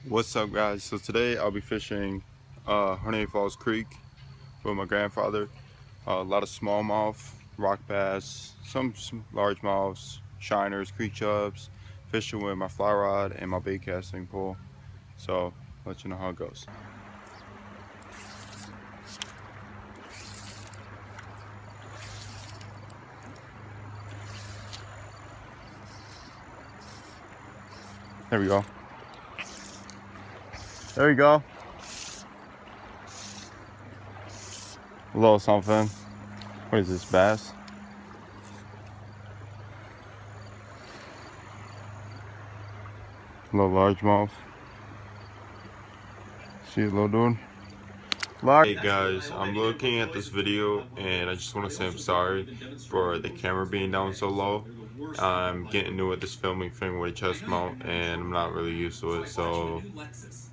What's up, guys? So today I'll be fishing Honeyeo Falls Creek with my grandfather. A lot of smallmouth, rock bass, some largemouths, shiners, creek chubs, fishing with my fly rod and my bait casting pole. So I'll let you know how it goes. There we go. There you go. A little something. What is this, bass? A little largemouth. See a little dude? Hey guys, I'm looking at this video and I just want to say I'm sorry for the camera being down so low. I'm getting new at this filming thing with a chest mount and I'm not really used to it, so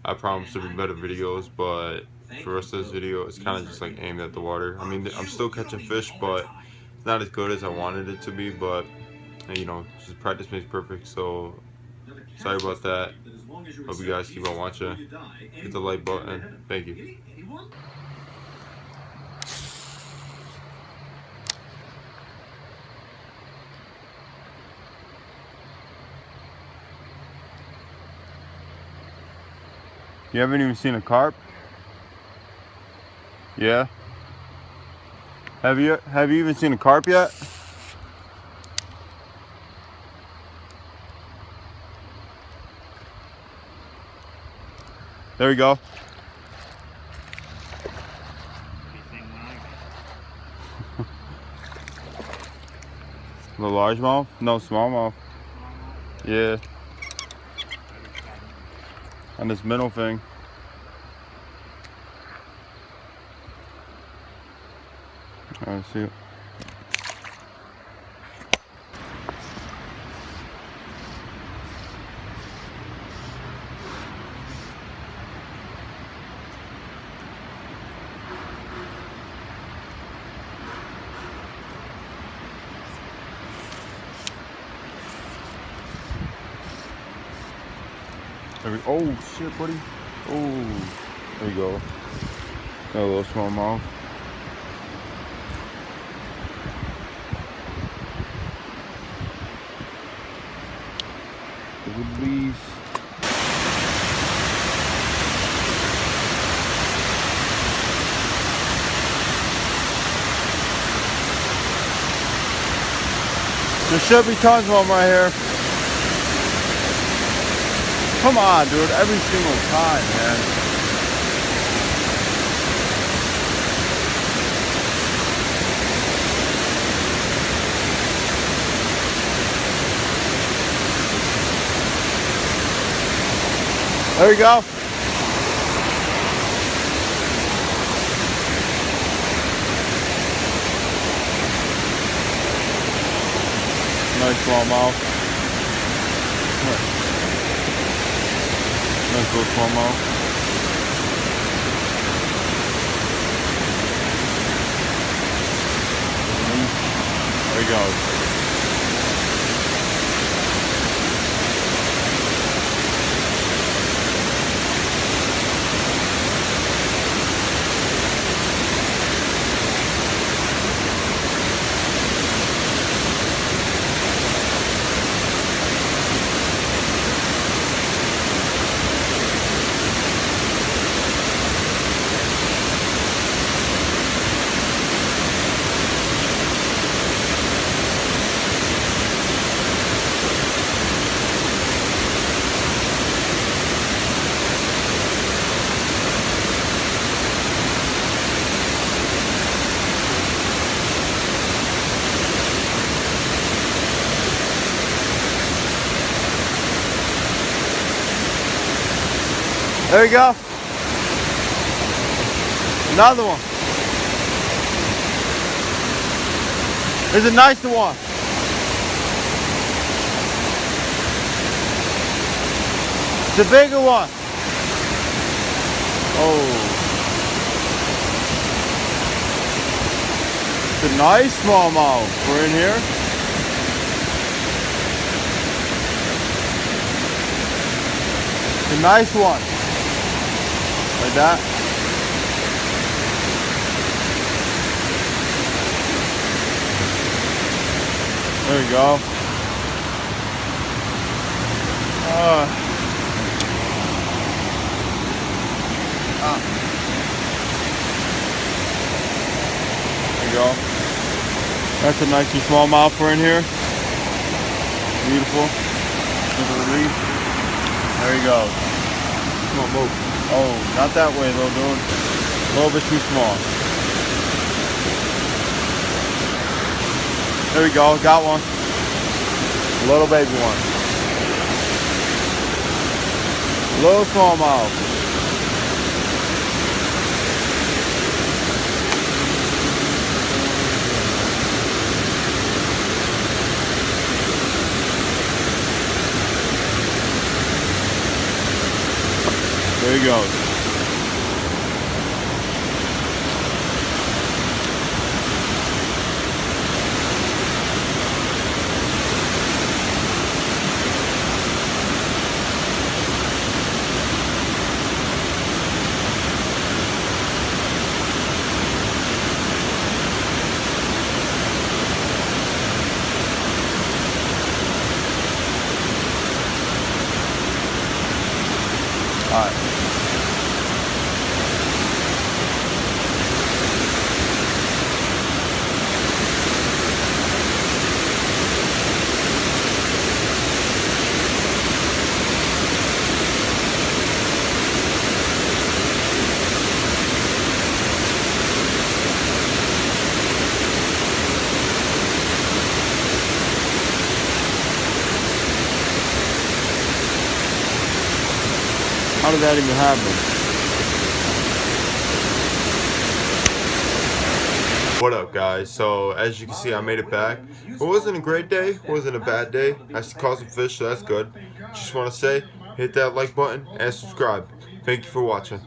I promise to be better videos, but for the rest of this video it's kind of just like aimed at the water. I mean, I'm still catching fish, but it's not as good as I wanted it to be, but you know, just practice makes perfect, so sorry about that. Hope you guys keep on watching. Hit the like button. Thank you. You haven't even seen a carp? Yeah? Have you even seen a carp yet? There we go. The largemouth? No, smallmouth. Yeah. On this middle thing. Alright, see it. Oh shit, buddy. Oh, there you go. Got a little smallmouth. Release. There should be tons of them right here. Come on, dude, every single time, man. There you go. Nice smallmouth. Nice little smallmouth. There he goes. There you go. Another one. There's a nicer one. It's a bigger one. Oh. It's a nice smallmouth. We're in here. a nice one. Like that. There we go. There you go. That's a nice and smallmouth for in here. Beautiful. Look at the reef. There he goes. Come on, move. Oh, not that way though, dude. A little bit too small. There we go. Got one. A little baby one. Little smallmouth. There he goes. All right. How did that even happen? What up, guys? So as you can see, I made it back. It wasn't a great day, it wasn't a bad day. I caught some fish, so that's good. Just want to say, hit that like button and subscribe. Thank you for watching.